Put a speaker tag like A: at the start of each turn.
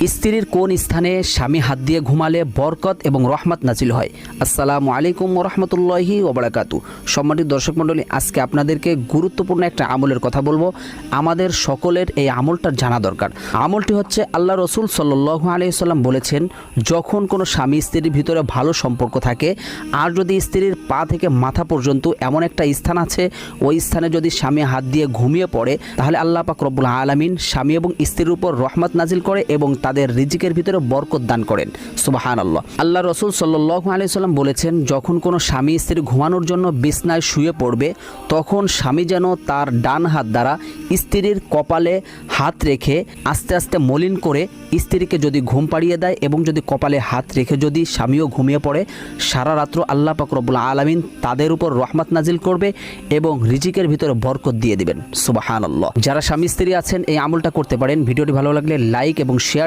A: স্ত্রীর কোন স্থানে স্বামী হাত দিয়ে ঘুমালে বরকত এবং রহমত নাজিল হয়? আসসালামু আলাইকুম ওয়া রাহমাতুল্লাহি ওয়া বারাকাতুহু। সম্মানিত দর্শক মণ্ডলী, আজকে আপনাদেরকে গুরুত্বপূর্ণ একটা আমলের কথা বলবো। আমাদের সকলের এই আমলটা জানা দরকার। আমলটি হচ্ছে, আল্লাহ রসুল সাল্লাল্লাহু আলাইহি ওয়াসাল্লাম বলেছেন, যখন কোনো স্বামী স্ত্রীর ভিতরে ভালো সম্পর্ক থাকে আর যদি স্ত্রীর পা থেকে মাথা পর্যন্ত এমন একটা স্থান আছে, ওই স্থানে যদি স্বামী হাত দিয়ে ঘুমিয়ে পড়ে, তাহলে আল্লাহ পাক রব্বুল আলামিন স্বামী এবং স্ত্রীর উপর রহমত নাজিল করে এবং তাদের রিজিকের ভিতরে বরকত দান করেন। সুবহানাল্লাহ। আল্লাহ রসুল সাল্লাল্লাহু আলাইহি ওয়াসাল্লাম বলেছেন, যখন কোনো স্বামী স্ত্রী ঘুমানোর জন্য বিছনায় শুয়ে পড়বে, তখন স্বামী যেন তার ডান হাত দ্বারা স্ত্রীর কপালে হাত রেখে আস্তে আস্তে মলিন করে স্ত্রীকে যদি ঘুম পাড়িয়ে দেয় এবং যদি কপালে হাত রেখে যদি স্বামীও ঘুমিয়ে পড়ে, সারা রাত্র আল্লাহ পাক রব্বুল আলামিন তাদের উপর রহমত নাজিল করবে এবং রিজিকের ভিতরে বরকত দিয়ে দিবেন। সুবহানাল্লাহ। যারা স্বামী স্ত্রী আছেন, এই আমলটা করতে পারেন। ভিডিওটি ভালো লাগলে লাইক এবং শেয়ার